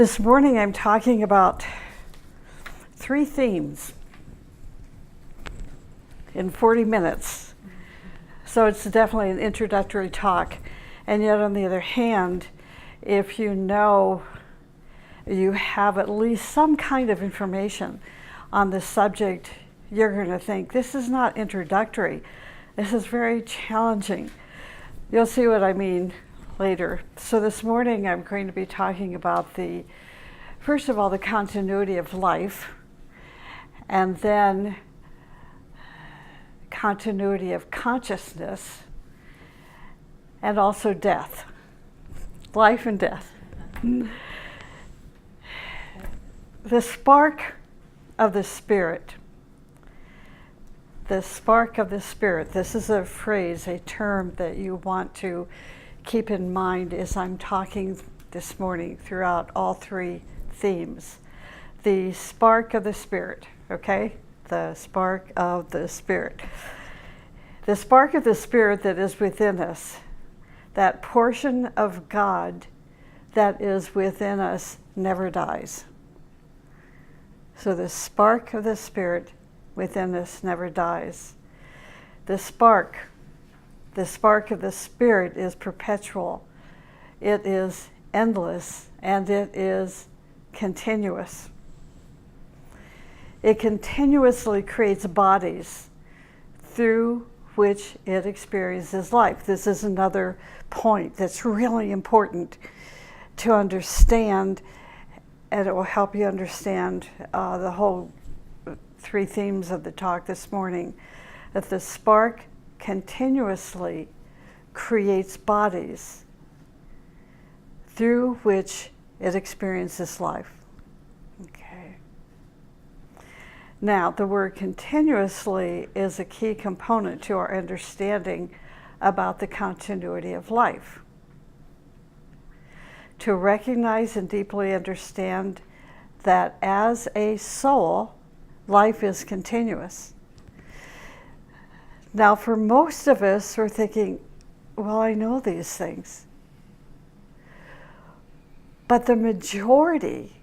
This morning I'm talking about 3 themes in 40 minutes. So it's definitely an introductory talk. And yet on the other hand, if you know you have at least some kind of information on the subject, you're going to think, this is not introductory. This is very challenging. You'll see what I mean later. So this morning I'm going to be talking about first of all, the continuity of life, and then continuity of consciousness, and also death. Life and death. The spark of the spirit. The spark of the spirit. This is a phrase, a term that you want to keep in mind as I'm talking this morning throughout all 3 themes. The spark of the spirit, okay? The spark of the spirit. The spark of the spirit that is within us, that portion of God that is within us never dies. So the spark of the spirit within us never dies. The spark of the spirit is perpetual. It is endless, and it is continuous. It continuously creates bodies through which it experiences life. This is another point that's really important to understand, and it will help you understand the whole 3 themes of the talk this morning, that the spark continuously creates bodies through which it experiences life. Okay. Now, the word continuously is a key component to our understanding about the continuity of life. To recognize and deeply understand that as a soul, life is continuous. Now, for most of us, we're thinking, well, I know these things. But the majority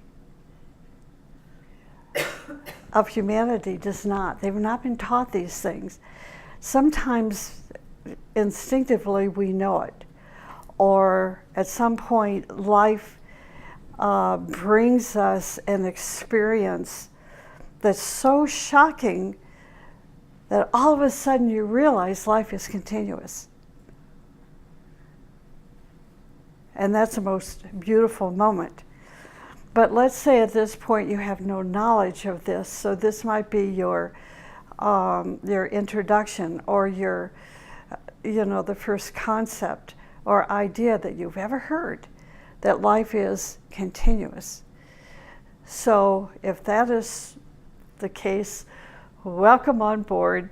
of humanity does not. They've not been taught these things. Sometimes instinctively we know it, or at some point life brings us an experience that's so shocking that all of a sudden you realize life is continuous. And that's the most beautiful moment. But let's say at this point you have no knowledge of this, so this might be your introduction, or the first concept or idea that you've ever heard, that life is continuous. So if that is the case, welcome on board,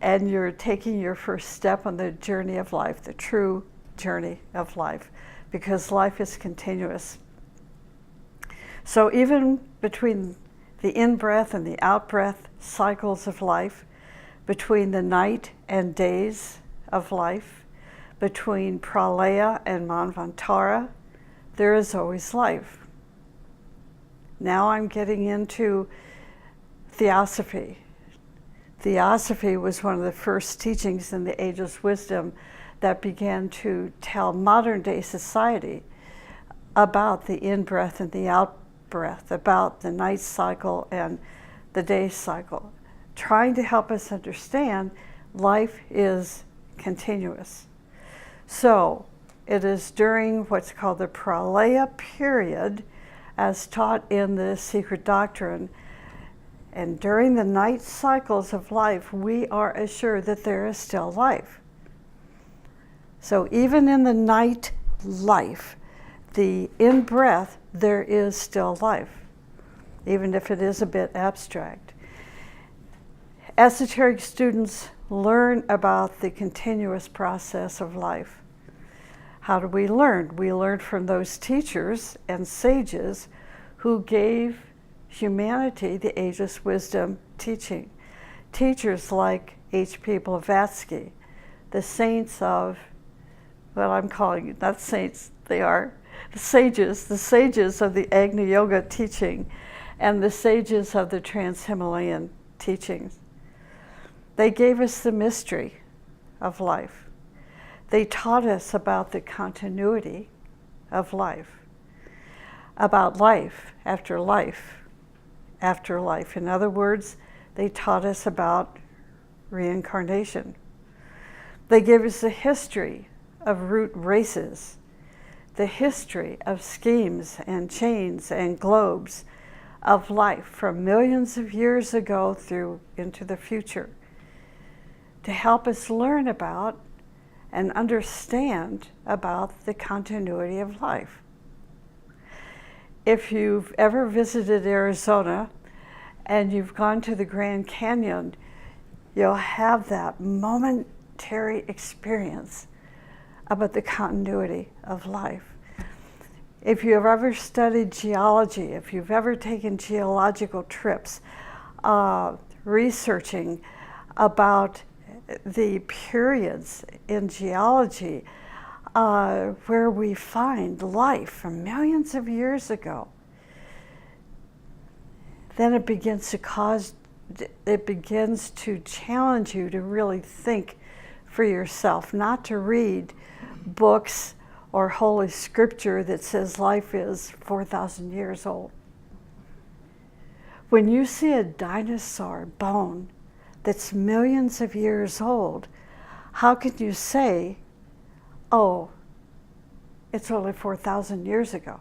and you're taking your first step on the journey of life, the true journey of life, because life is continuous. So even between the in-breath and the out-breath cycles of life, between the night and days of life, between Pralaya and Manvantara, there is always life. Now I'm getting into Theosophy. Theosophy was one of the first teachings in the Ageless Wisdom that began to tell modern day society about the in-breath and the out-breath, about the night cycle and the day cycle, trying to help us understand life is continuous. So it is during what's called the Pralaya period, as taught in the Secret Doctrine, and during the night cycles of life, we are assured that there is still life. So even in the night life, the in-breath, there is still life, even if it is a bit abstract. Esoteric students learn about the continuous process of life. How do we learn? We learn from those teachers and sages who gave humanity the Ageless Wisdom teaching. Teachers like H.P. Blavatsky, the saints of, well, I'm calling it, not saints, they are the sages of the Agni Yoga teaching and the sages of the Trans-Himalayan teachings. They gave us the mystery of life. They taught us about the continuity of life, about life after life after life. In other words, they taught us about reincarnation. They gave us the history of root races, the history of schemes and chains and globes of life from millions of years ago through into the future, to help us learn about and understand about the continuity of life. If you've ever visited Arizona and you've gone to the Grand Canyon, you'll have that momentary experience about the continuity of life. If you've ever studied geology, if you've ever taken geological trips, researching about the periods in geology where we find life from millions of years ago, then it begins to challenge you to really think for yourself, not to read books or Holy Scripture that says life is 4,000 years old. When you see a dinosaur bone that's millions of years old, how can you say, oh, it's only 4,000 years ago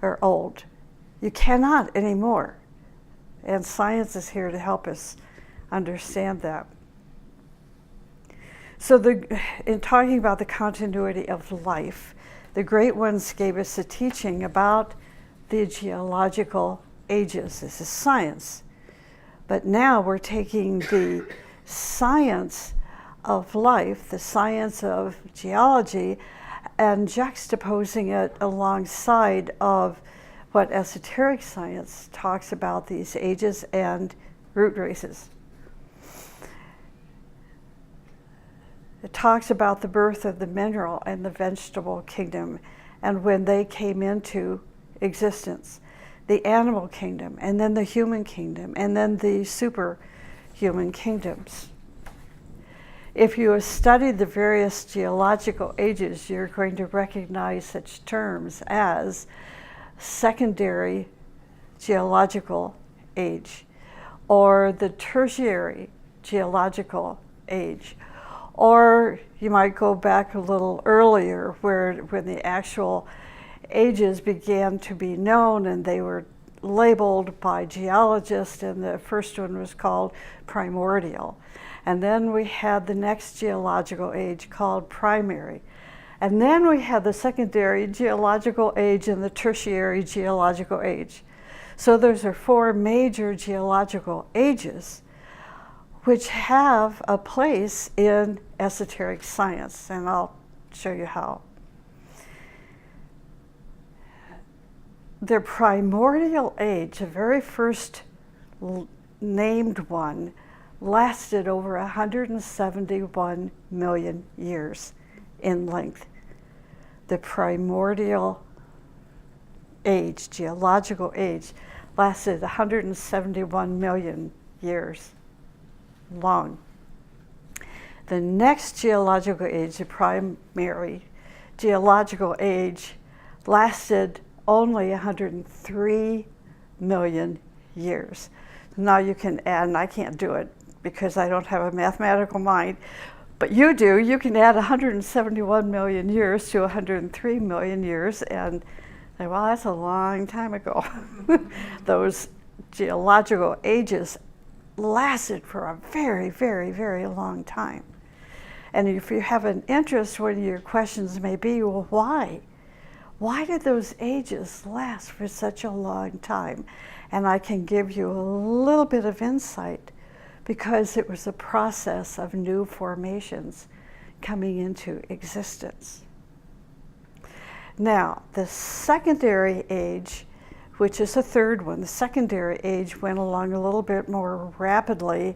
or old? You cannot anymore. And science is here to help us understand that. So in talking about the continuity of life, the great ones gave us a teaching about the geological ages. This is science. But now we're taking the science of life, the science of geology, and juxtaposing it alongside of what esoteric science talks about, these ages and root races. It talks about the birth of the mineral and the vegetable kingdom and when they came into existence, the animal kingdom, and then the human kingdom, and then the superhuman kingdoms. If you have studied the various geological ages, you're going to recognize such terms as secondary geological age, or the tertiary geological age. Or you might go back a little earlier when the actual ages began to be known and they were labeled by geologists, and the first one was called primordial. And then we had the next geological age called primary. And then we had the secondary geological age and the tertiary geological age. So those are four major geological ages which have a place in esoteric science, and I'll show you how. The primordial age, the very first named one, lasted over 171 million years in length. The primordial age, geological age, lasted 171 million years long. The next geological age, the primary geological age, lasted only 103 million years. Now you can add, and I can't do it because I don't have a mathematical mind, but you do. You can add 171 million years to 103 million years and say, well, that's a long time ago. Those geological ages lasted for a very, very, very long time. And if you have an interest, one of your questions may be, well, why? Why did those ages last for such a long time? And I can give you a little bit of insight because it was a process of new formations coming into existence. Now, the secondary age, which is the third one, the secondary age went along a little bit more rapidly,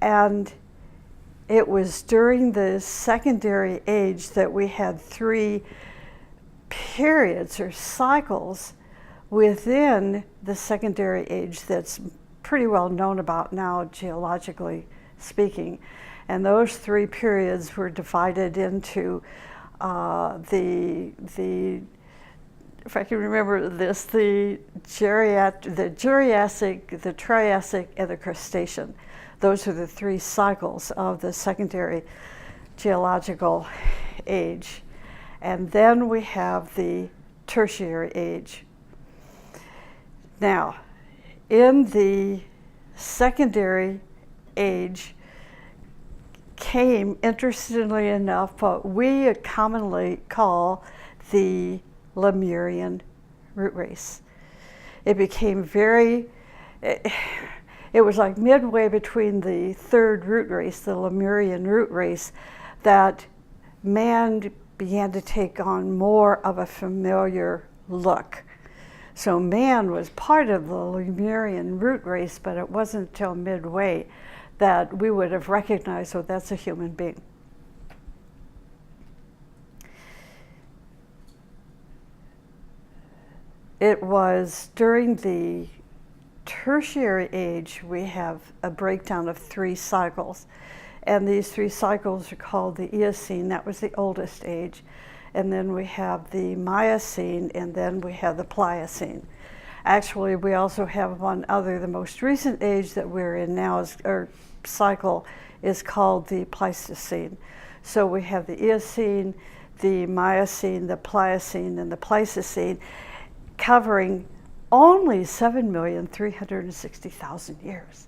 and it was during the secondary age that we had three periods or cycles within the secondary age that's pretty well known about now, geologically speaking. And those 3 periods were divided into the if I can remember this, the Jurassic, the Triassic, and the Cretaceous. Those are the 3 cycles of the secondary geological age. And then we have the tertiary age. Now, in the secondary age came, interestingly enough, what we commonly call the Lemurian root race. It became it was like midway between the 3rd root race, the Lemurian root race, that man began to take on more of a familiar look. So man was part of the Lemurian root race, but it wasn't until midway that we would have recognized, oh, that's a human being. It was during the tertiary age, we have a breakdown of 3 cycles. And these 3 cycles are called the Eocene, that was the oldest age. And then we have the Miocene, and then we have the Pliocene. Actually, we also have one other, the most recent age that we're in now, or cycle, is called the Pleistocene. So we have the Eocene, the Miocene, the Pliocene, and the Pleistocene, covering only 7,360,000 years.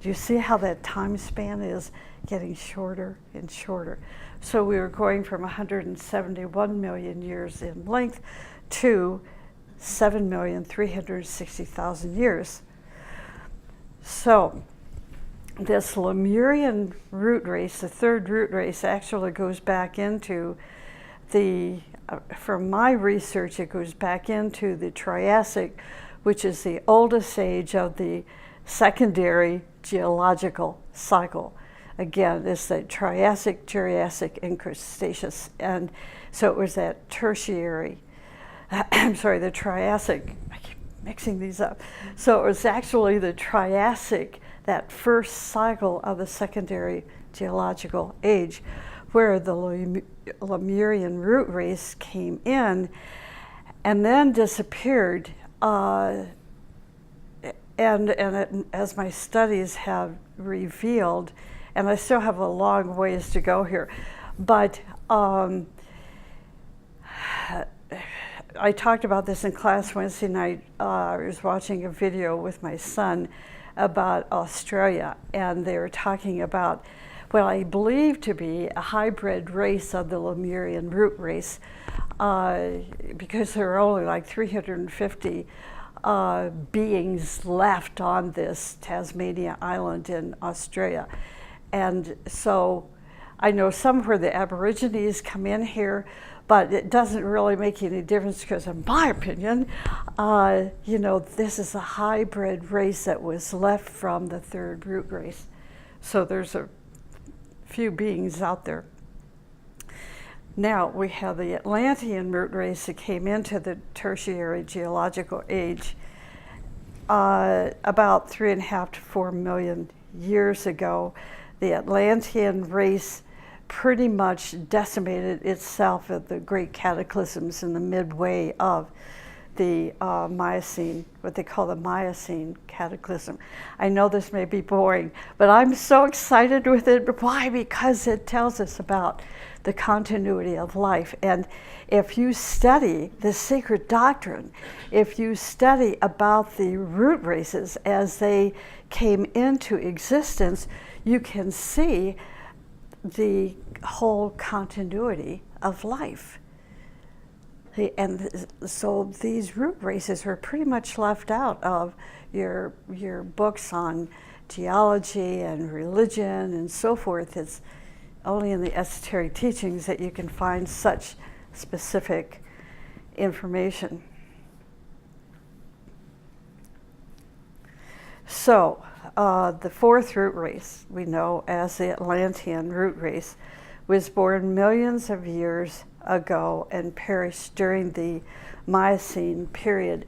Do you see how that time span is getting shorter and shorter? So we were going from 171 million years in length to 7,360,000 years. So this Lemurian root race, the 3rd root race, actually goes back into from my research, it goes back into the Triassic, which is the oldest age of the secondary geological cycle. Again, it's the Triassic, Jurassic, and Cretaceous. And so it was that tertiary, the Triassic, I keep mixing these up. So it was actually the Triassic, that first cycle of the secondary geological age, where the Lemurian root race came in and then disappeared. And as my studies have revealed, and I still have a long ways to go here, but I talked about this in class Wednesday night. I was watching a video with my son about Australia, and they were talking about what I believe to be a hybrid race of the Lemurian root race, because there are only like 350 beings left on this Tasmania island in Australia. And so I know some where the Aborigines come in here, but it doesn't really make any difference because, in my opinion, this is a hybrid race that was left from the 3rd root race. So there's a few beings out there. Now we have the Atlantean root race that came into the tertiary geological age about 3.5 to 4 million years ago. The Atlantean race pretty much decimated itself at the great cataclysms in the midway of the Miocene, what they call the Miocene cataclysm. I know this may be boring, but I'm so excited with it. Why? Because it tells us about the continuity of life. And if you study the secret doctrine, if you study about the root races as they came into existence, you can see the whole continuity of life. And so these root races were pretty much left out of your books on geology and religion and so forth. It's only in the esoteric teachings that you can find such specific information. So the 4th root race, we know as the Atlantean root race, was born millions of years ago and perished during the Miocene period.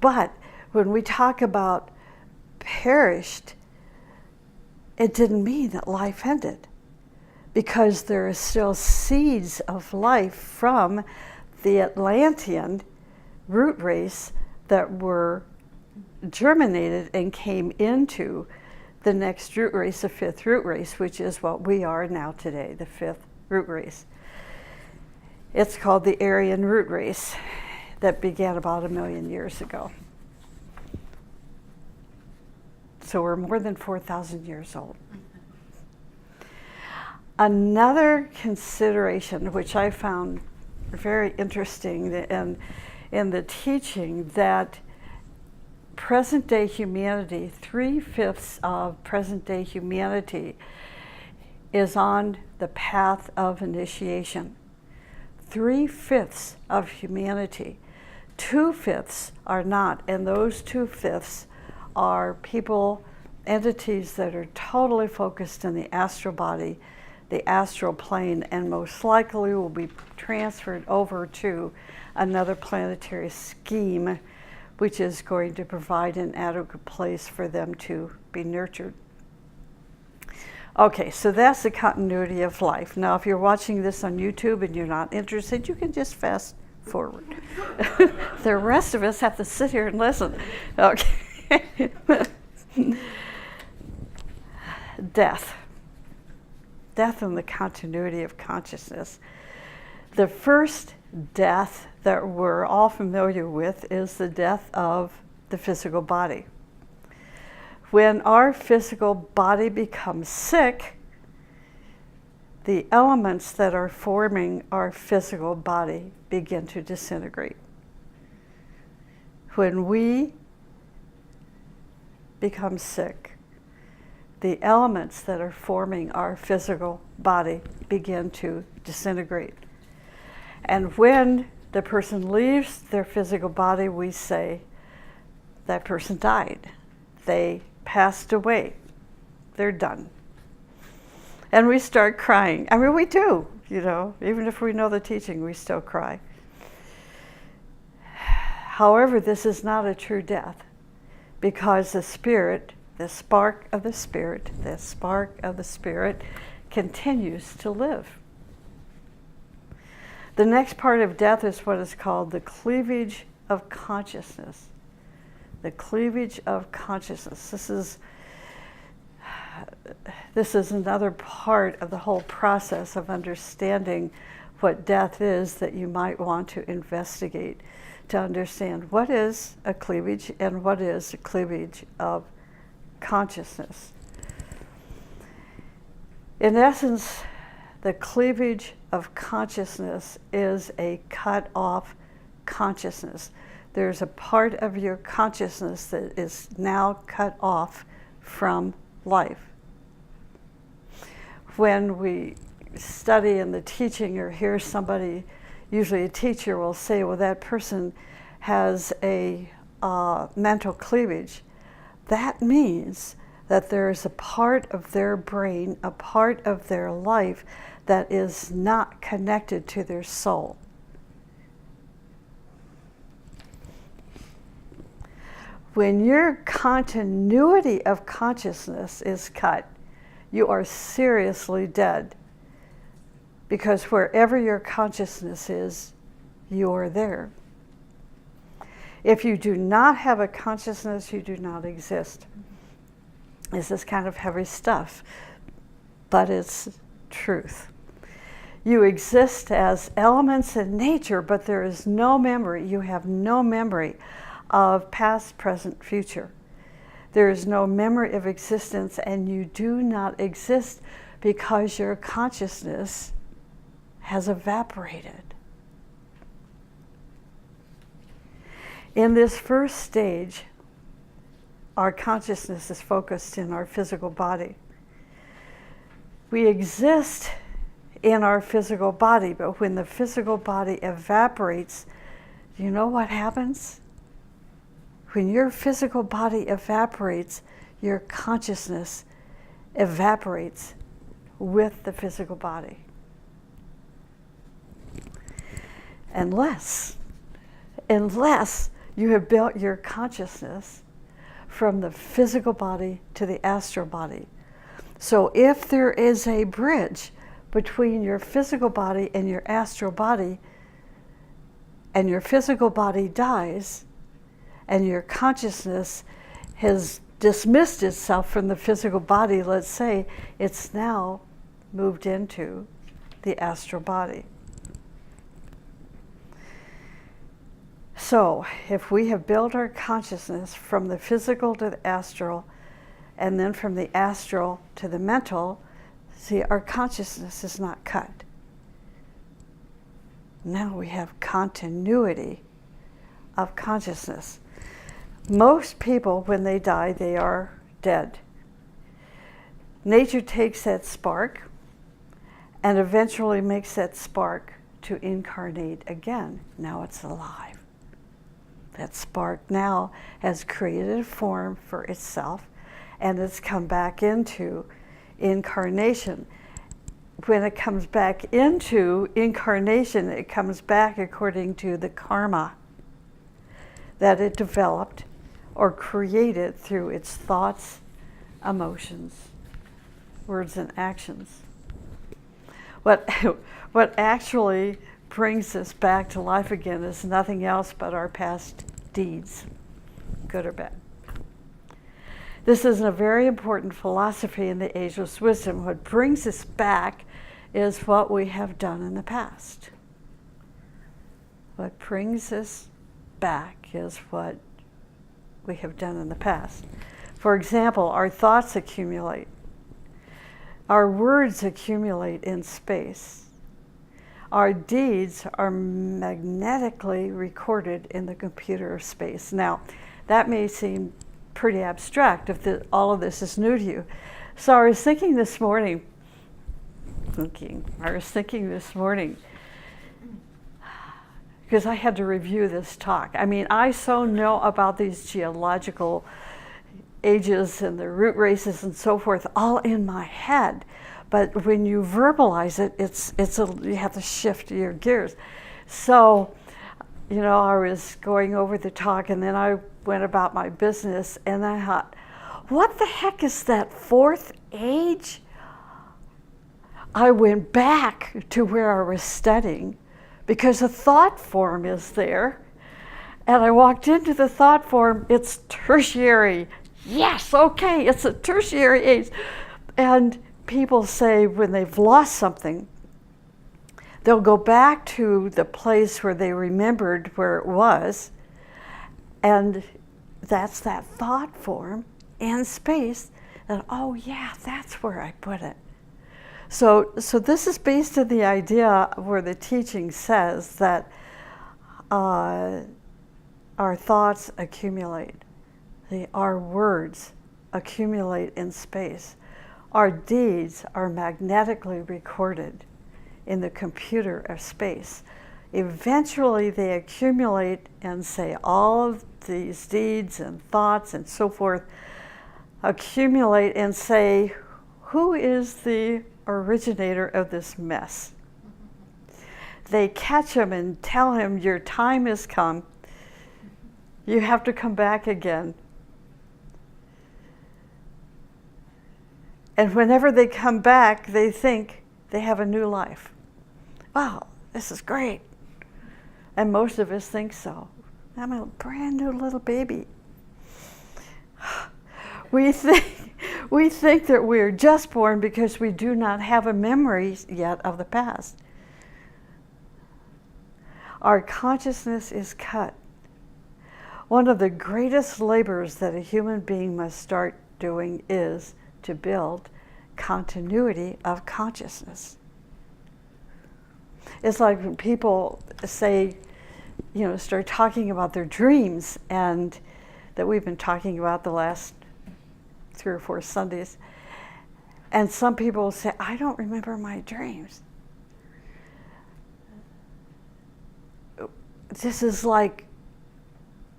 But when we talk about perished, it didn't mean that life ended, because there are still seeds of life from the Atlantean root race that were germinated and came into the next root race, the fifth root race, which is what we are now today, the fifth root race. It's called the Aryan root race, that began about 1 million years ago. So we're more than 4,000 years old. Another consideration, which I found very interesting in the teaching, that present-day humanity, 3/5 of present-day humanity is on the path of initiation. 3/5 of humanity. 2/5 are not, and those 2/5 are people, entities that are totally focused in the astral body, the astral plane, and most likely will be transferred over to another planetary scheme, which is going to provide an adequate place for them to be nurtured. Okay, so that's the continuity of life. Now, if you're watching this on YouTube and you're not interested, you can just fast forward. The rest of us have to sit here and listen. Okay. Death. Death and the continuity of consciousness. The first death that we're all familiar with is the death of the physical body. When our physical body becomes sick, the elements that are forming our physical body begin to disintegrate. When we become sick, the elements that are forming our physical body begin to disintegrate. And when the person leaves their physical body, we say that person died. They passed away. They're done. And we start crying. I mean, we do, you know, even if we know the teaching, we still cry. However, this is not a true death, because the spirit, the spark of the spirit, continues to live. The next part of death is what is called the cleavage of consciousness. The cleavage of consciousness. This is another part of the whole process of understanding what death is that you might want to investigate, to understand what is a cleavage and what is a cleavage of consciousness. In essence, the cleavage of consciousness is a cut-off consciousness. There's a part of your consciousness that is now cut off from life. When we study in the teaching or hear somebody, usually a teacher will say, well, that person has a mental cleavage. That means that there is a part of their brain, a part of their life that is not connected to their soul. When your continuity of consciousness is cut, you are seriously dead. Because wherever your consciousness is, you are there. If you do not have a consciousness, you do not exist. This is kind of heavy stuff, but it's truth. You exist as elements in nature, but there is no memory. You have no memory of past, present, future. There is no memory of existence, and you do not exist because your consciousness has evaporated. In this first stage, our consciousness is focused in our physical body. We exist in our physical body, but when the physical body evaporates, do you know what happens? When your physical body evaporates, your consciousness evaporates with the physical body. unless you have built your consciousness from the physical body to the astral body. So if there is a bridge between your physical body and your astral body, and your physical body dies, and your consciousness has dismissed itself from the physical body, let's say, it's now moved into the astral body. So, if we have built our consciousness from the physical to the astral, and then from the astral to the mental, see, our consciousness is not cut. Now we have continuity of consciousness. Most people, when they die, they are dead. Nature takes that spark and eventually makes that spark to incarnate again. Now it's alive. That spark now has created a form for itself, and it's come back into incarnation. When it comes back into incarnation, it comes back according to the karma that it developed or created through its thoughts, emotions, words, and actions. What actually brings us back to life again is nothing else but our past deeds, good or bad. This is a very important philosophy in the ageless wisdom. What brings us back is what we have done in the past. What brings us back is what we have done in the past. For example, our thoughts accumulate. Our words accumulate in space. Our deeds are magnetically recorded in the computer of space. Now, that may seem pretty abstract if all of this is new to you. So I was thinking this morning, because I had to review this talk. I mean, I so know about these geological ages and the root races and so forth all in my head. But when you verbalize it, you have to shift your gears. So, I was going over the talk, and then I went about my business, and I thought, what the heck is that fourth age? I went back to where I was studying because a thought form is there. And I walked into the thought form, it's tertiary. Yes, okay, it's a tertiary age. And people say when they've lost something, they'll go back to the place where they remembered where it was, and that's that thought form in space that, oh yeah, that's where I put it. So this is based on the idea where the teaching says that our thoughts accumulate, our words accumulate in space. Our deeds are magnetically recorded in the computer of space. Eventually they accumulate and say all of these deeds and thoughts and so forth accumulate and say, who is the originator of this mess? They catch him and tell him, your time has come. You have to come back again. And whenever they come back, they think they have a new life. Wow, this is great. And most of us think so. I'm a brand new little baby. We think that we're just born because we do not have a memory yet of the past. Our consciousness is cut. One of the greatest labors that a human being must start doing is to build continuity of consciousness. It's like when people say, start talking about their dreams, and that we've been talking about the last 3 or 4 Sundays. And some people say, I don't remember my dreams. This is like,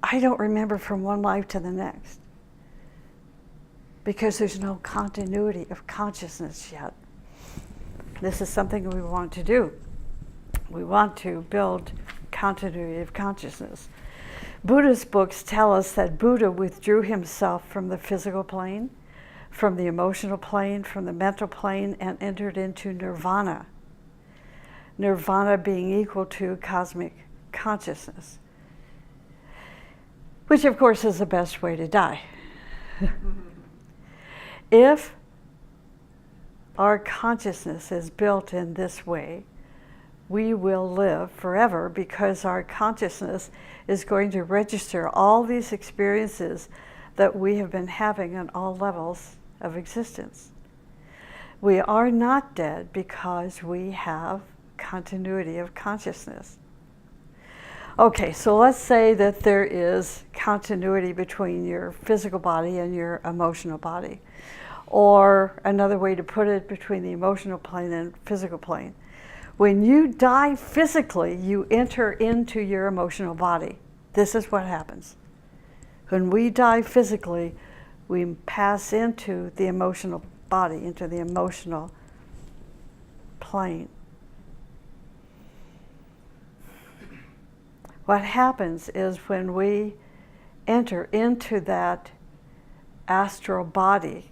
I don't remember from one life to the next. Because there's no continuity of consciousness yet. This is something we want to do. We want to build continuity of consciousness. Buddha's books tell us that Buddha withdrew himself from the physical plane, from the emotional plane, from the mental plane, and entered into nirvana. Nirvana being equal to cosmic consciousness, which of course is the best way to die. If our consciousness is built in this way, we will live forever, because our consciousness is going to register all these experiences that we have been having on all levels of existence. We are not dead because we have continuity of consciousness. Okay, so let's say that there is continuity between your physical body and your emotional body. Or another way to put it, between the emotional plane and physical plane. When you die physically, you enter into your emotional body. This is what happens. When we die physically, we pass into the emotional body, into the emotional plane. What happens is when we enter into that astral body,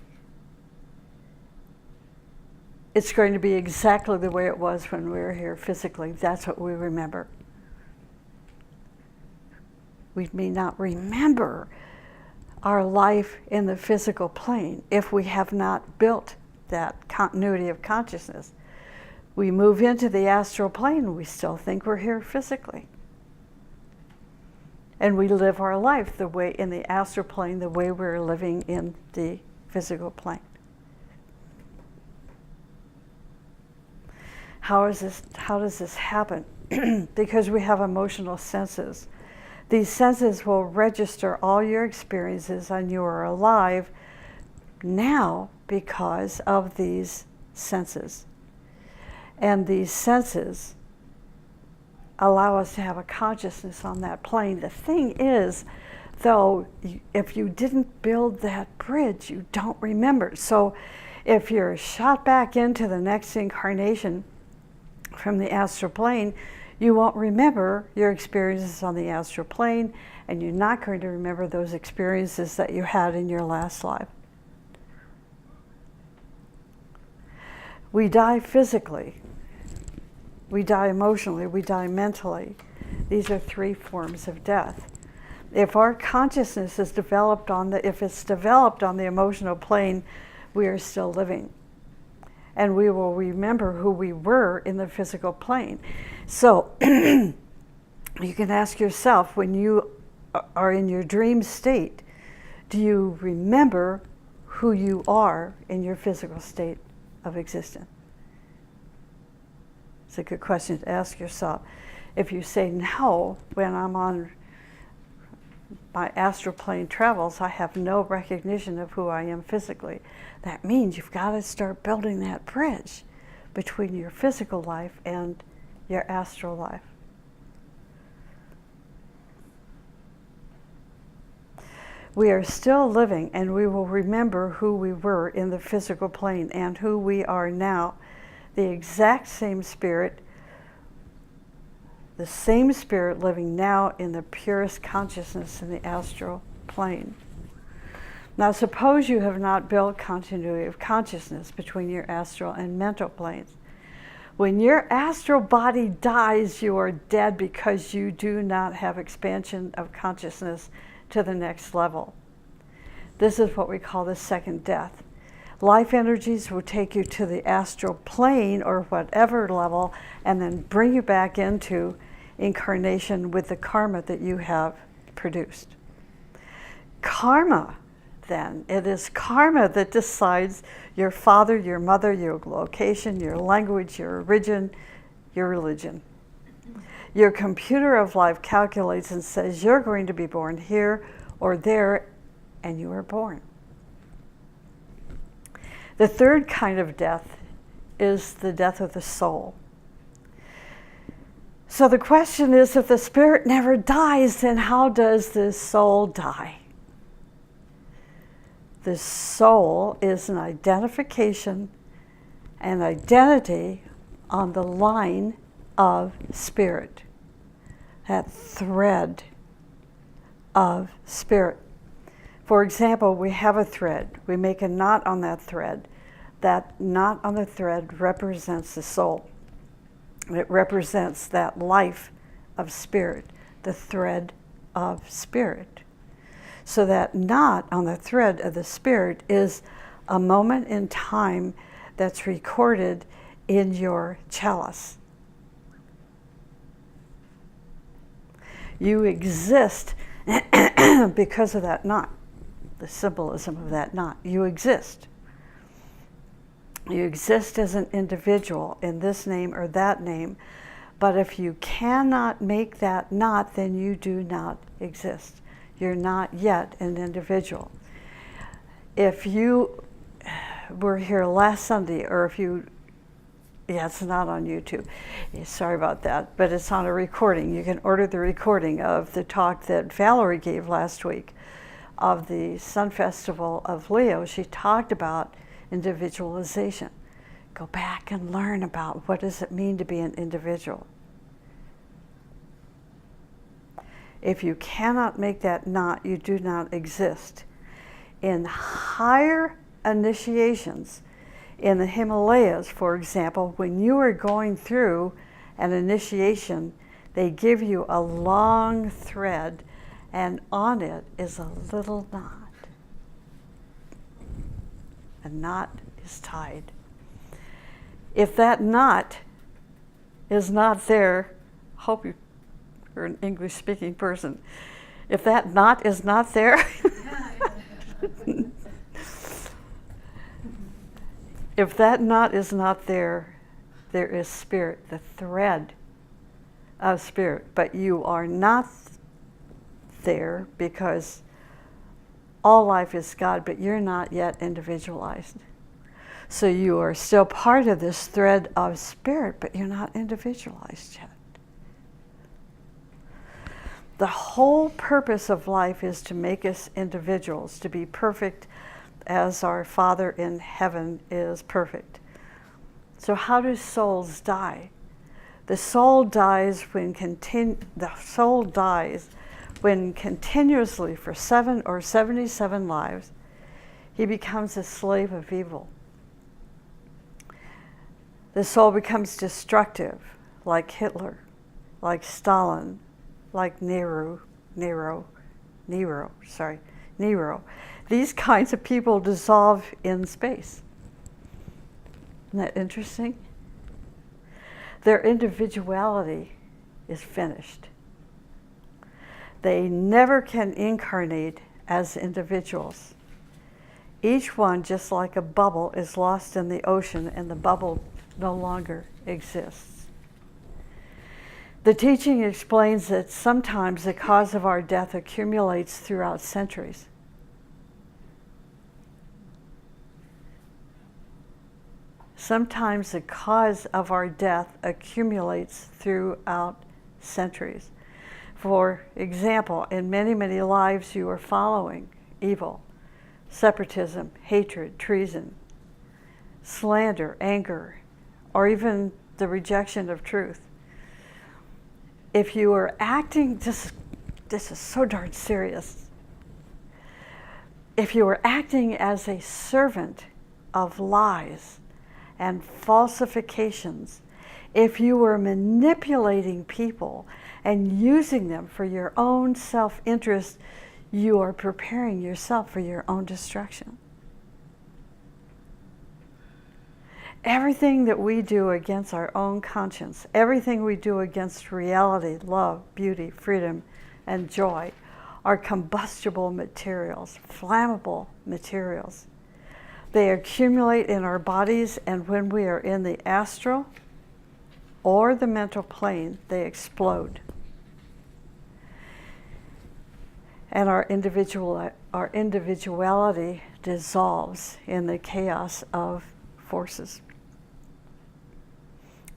it's going to be exactly the way it was when we were here physically. That's what we remember. We may not remember our life in the physical plane if we have not built that continuity of consciousness. We move into the astral plane, we still think we're here physically. And we live our life the way in the astral plane, the way we're living in the physical plane. How does this happen? Because we have emotional senses. These senses will register all your experiences, and you are alive now because of these senses. And these senses allow us to have a consciousness on that plane. The thing is, though, if you didn't build that bridge, you don't remember. So if you're shot back into the next incarnation from the astral plane, you won't remember your experiences on the astral plane, and you're not going to remember those experiences that you had in your last life. We die physically, we die emotionally, we die mentally. These are three forms of death. If our consciousness is developed if it's developed on the emotional plane, we are still living. And we will remember who we were in the physical plane. So you can ask yourself, when you are in your dream state, do you remember who you are in your physical state of existence? It's a good question to ask yourself. If you say no, when I'm on my astral plane travels, I have no recognition of who I am physically. That means you've got to start building that bridge between your physical life and your astral life. We are still living, and we will remember who we were in the physical plane and who we are now. The exact same spirit, the same spirit living now in the purest consciousness in the astral plane. Now suppose you have not built continuity of consciousness between your astral and mental planes. When your astral body dies, you are dead because you do not have expansion of consciousness to the next level. This is what we call the second death. Life energies will take you to the astral plane or whatever level, and then bring you back into incarnation with the karma that you have produced. Karma, then, it is karma that decides your father, your mother, your location, your language, your origin, your religion. Your computer of life calculates and says you're going to be born here or there, and you are born. The third kind of death is the death of the soul. So the question is, if the spirit never dies, then how does the soul die? The soul is an identification, an identity on the line of spirit. that thread of spirit. For example, we have a thread. We make a knot on that thread. That knot on the thread represents the soul. It represents that life of spirit, the thread of spirit. So that knot on the thread of the spirit is a moment in time that's recorded in your chalice. You exist because of that knot, the symbolism of that knot. You exist. You exist as an individual in this name or that name, but if you cannot make that knot, then you do not exist. You're not yet an individual. If you were here last Sunday, or if you, it's not on YouTube. Sorry about that, but it's on a recording. You can order the recording of the talk that Valerie gave last week of the Sun Festival of Leo. She talked about individualization. Go back and learn about what does it mean to be an individual. If you cannot make that knot, you do not exist. In higher initiations, in the Himalayas, for example, when you are going through an initiation, they give you a long thread, and on it is a little knot. A knot is tied. If that knot is not there, hope you're an English-speaking person. If that knot is not there, if that knot is not there, there is spirit, the thread of spirit. But you are not there because all life is God, but you're not yet individualized. So you are still part of this thread of spirit, but you're not individualized yet. The whole purpose of life is to make us individuals, to be perfect as our Father in heaven is perfect. So how do souls die? The soul dies when continuously for 7 or 77 lives, he becomes a slave of evil. The soul becomes destructive, like Hitler, like Stalin, like Nero. These kinds of people dissolve in space. Isn't that interesting? Their individuality is finished. They never can incarnate as individuals. Each one, just like a bubble, is lost in the ocean, and the bubble no longer exists. The teaching explains that sometimes the cause of our death accumulates throughout centuries. Sometimes the cause of our death accumulates throughout centuries. For example, in many, many lives you are following evil, separatism, hatred, treason, slander, anger, or even the rejection of truth. If you are acting, this is so darn serious. If you are acting as a servant of lies and falsifications, if you were manipulating people and using them for your own self-interest, you are preparing yourself for your own destruction. Everything that we do against our own conscience, everything we do against reality, love, beauty, freedom, and joy are combustible materials, flammable materials. They accumulate in our bodies, and when we are in the astral or the mental plane, they explode. And our individuality dissolves in the chaos of forces.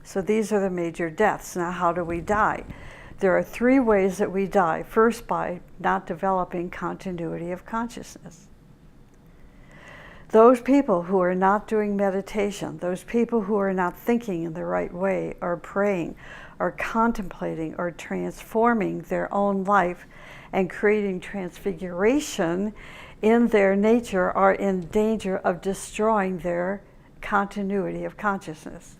So these are the major deaths. Now, how do we die? There are 3 ways that we die. First, by not developing continuity of consciousness. Those people who are not doing meditation, those people who are not thinking in the right way or praying, or contemplating or transforming their own life and creating transfiguration in their nature are in danger of destroying their continuity of consciousness.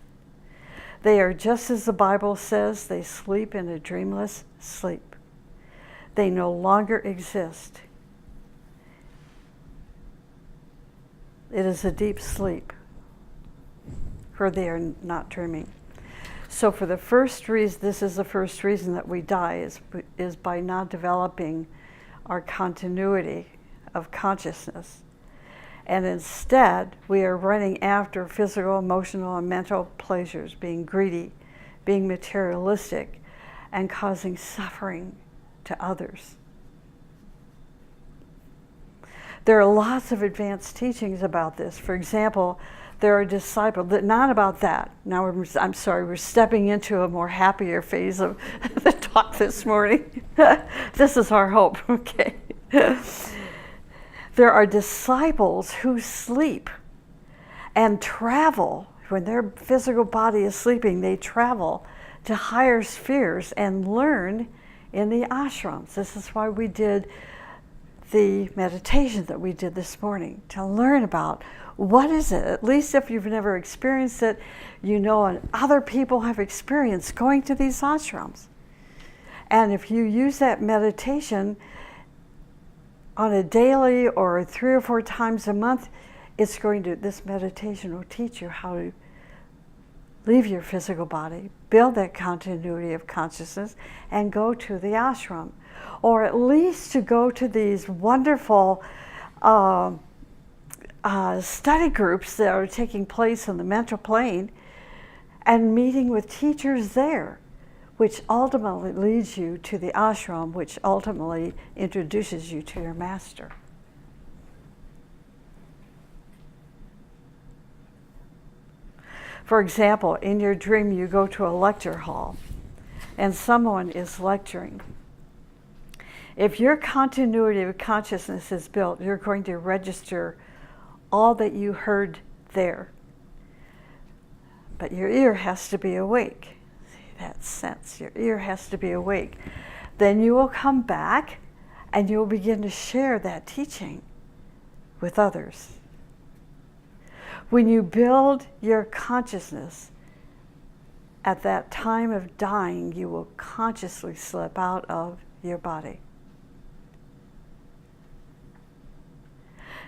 They are just as the Bible says, they sleep in a dreamless sleep. They no longer exist. It is a deep sleep, for they are not dreaming. So for the first reason, this is the first reason that we die, is by not developing our continuity of consciousness. And instead, we are running after physical, emotional, and mental pleasures, being greedy, being materialistic, and causing suffering to others. There are lots of advanced teachings about this. For example, there are disciples, not about that. Now, we're stepping into a more happier phase of the talk this morning. This is our hope, okay? There are disciples who sleep and travel. When their physical body is sleeping, they travel to higher spheres and learn in the ashrams. This is why we did the meditation that we did this morning, to learn about what is it. At least if you've never experienced it, you know, and other people have experienced going to these ashrams. And if you use that meditation on a daily or 3 or 4 times a month, this meditation will teach you how to leave your physical body, build that continuity of consciousness, and go to the ashram. Or at least to go to these wonderful study groups that are taking place on the mental plane and meeting with teachers there, which ultimately leads you to the ashram, which ultimately introduces you to your master. For example, in your dream, you go to a lecture hall and someone is lecturing. If your continuity of consciousness is built, you're going to register all that you heard there. But your ear has to be awake. See that sense? Your ear has to be awake. Then you will come back and you'll begin to share that teaching with others. When you build your consciousness, at that time of dying, you will consciously slip out of your body.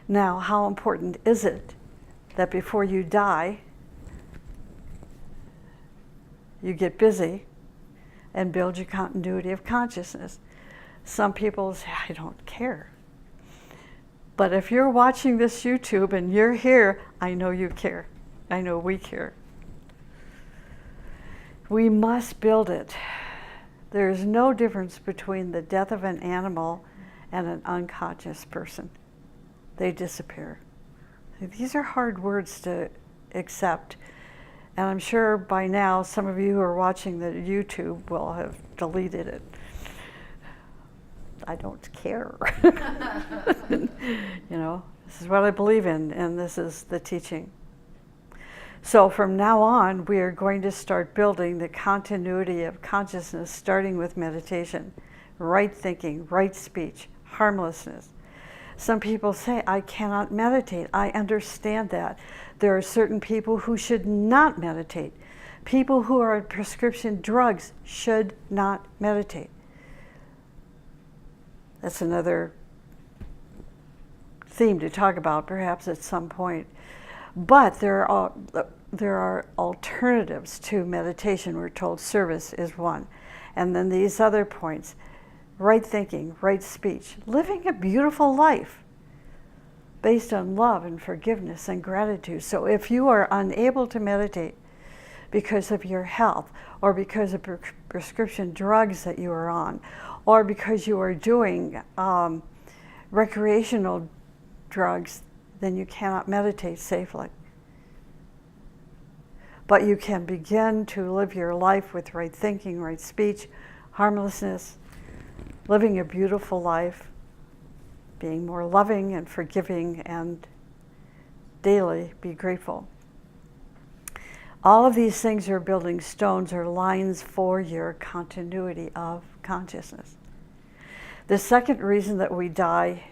Now, how important is it that before you die, you get busy and build your continuity of consciousness? Some people say, I don't care. But if you're watching this YouTube and you're here, I know you care. I know we care. We must build it. There's no difference between the death of an animal and an unconscious person. They disappear. These are hard words to accept. And I'm sure by now some of you who are watching the YouTube will have deleted it. I don't care. You know, this is what I believe in, and this is the teaching. So from now on, we are going to start building the continuity of consciousness, starting with meditation, right thinking, right speech, harmlessness. Some people say, I cannot meditate. I understand that. There are certain people who should not meditate. People who are on prescription drugs should not meditate. That's another theme to talk about, perhaps at some point. But there are alternatives to meditation. We're told service is one. And then these other points, right thinking, right speech, living a beautiful life based on love and forgiveness and gratitude. So if you are unable to meditate because of your health or because of prescription drugs that you are on, or because you are doing recreational drugs, then you cannot meditate safely. But you can begin to live your life with right thinking, right speech, harmlessness, living a beautiful life, being more loving and forgiving, and daily be grateful. All of these things are building stones or lines for your continuity of consciousness. The second reason that we die,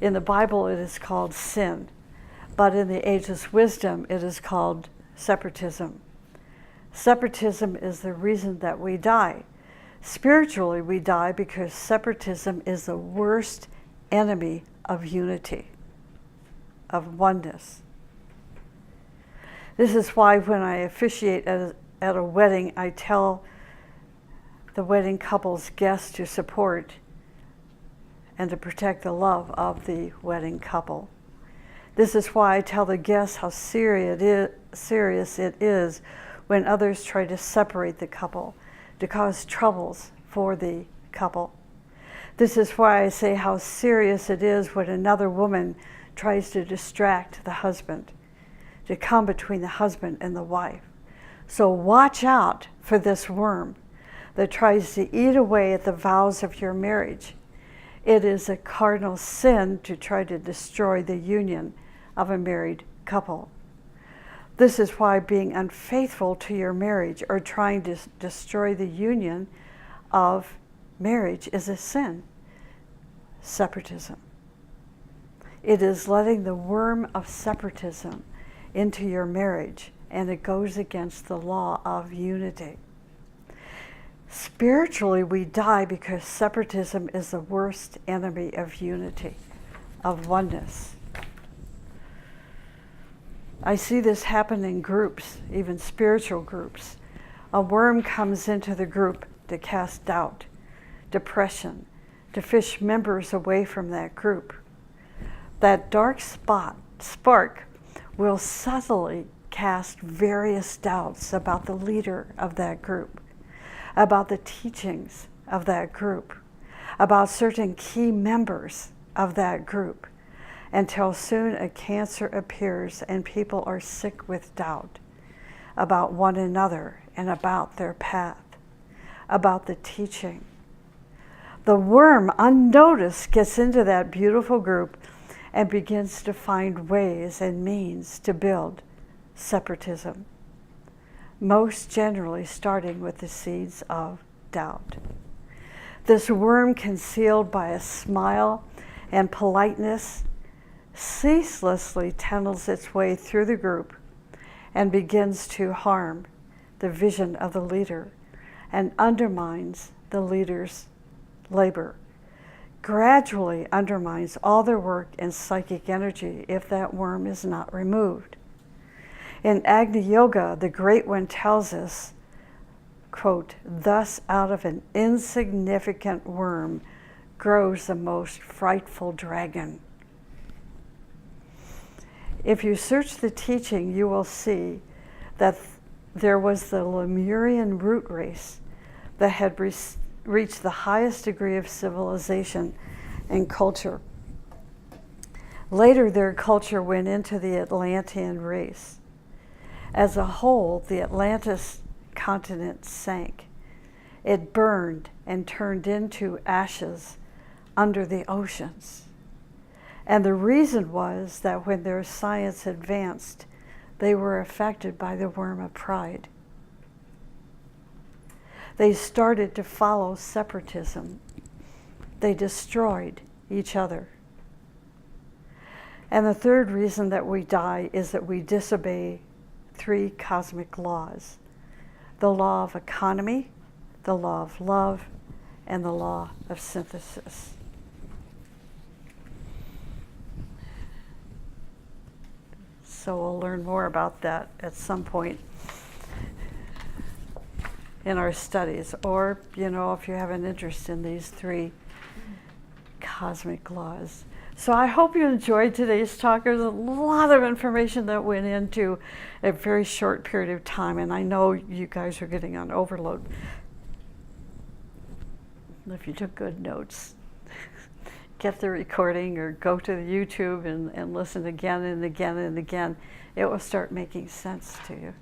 in the Bible it is called sin, but in the Ageless Wisdom it is called separatism. Separatism is the reason that we die. Spiritually, we die because separatism is the worst enemy of unity, of oneness. This is why when I officiate at a wedding, I tell the wedding couple's guests to support and to protect the love of the wedding couple. This is why I tell the guests how serious it is when others try to separate the couple, to cause troubles for the couple. This is why I say how serious it is when another woman tries to distract the husband, to come between the husband and the wife. So watch out for this worm that tries to eat away at the vows of your marriage. It is a cardinal sin to try to destroy the union of a married couple. This is why being unfaithful to your marriage or trying to destroy the union of marriage is a sin. Separatism. It is letting the worm of separatism into your marriage, and it goes against the law of unity. Spiritually, we die because separatism is the worst enemy of unity, of oneness. I see this happen in groups, even spiritual groups. A worm comes into the group to cast doubt, depression, to fish members away from that group. That dark spark will subtly cast various doubts about the leader of that group, about the teachings of that group, about certain key members of that group, until soon a cancer appears and people are sick with doubt about one another and about their path, about the teaching. The worm, unnoticed, gets into that beautiful group and begins to find ways and means to build separatism, most generally starting with the seeds of doubt. This worm, concealed by a smile and politeness, ceaselessly tunnels its way through the group and begins to harm the vision of the leader and undermines the leader's labor, gradually undermines all their work and psychic energy if that worm is not removed. In Agni Yoga, the Great One tells us, quote, "Thus out of an insignificant worm grows the most frightful dragon." If you search the teaching, you will see that there was the Lemurian root race that had reached the highest degree of civilization and culture. Later, their culture went into the Atlantean race. As a whole, the Atlantis continent sank. It burned and turned into ashes under the oceans. And the reason was that when their science advanced, they were affected by the worm of pride. They started to follow separatism. They destroyed each other. And the third reason that we die is that we disobey three cosmic laws: the law of economy, the law of love, and the law of synthesis. So we'll learn more about that at some point in our studies, or, if you have an interest in these three cosmic laws. So I hope you enjoyed today's talk. There's a lot of information that went into a very short period of time, and I know you guys are getting on overload. If you took good notes, get the recording or go to the YouTube and listen again and again and again. It will start making sense to you.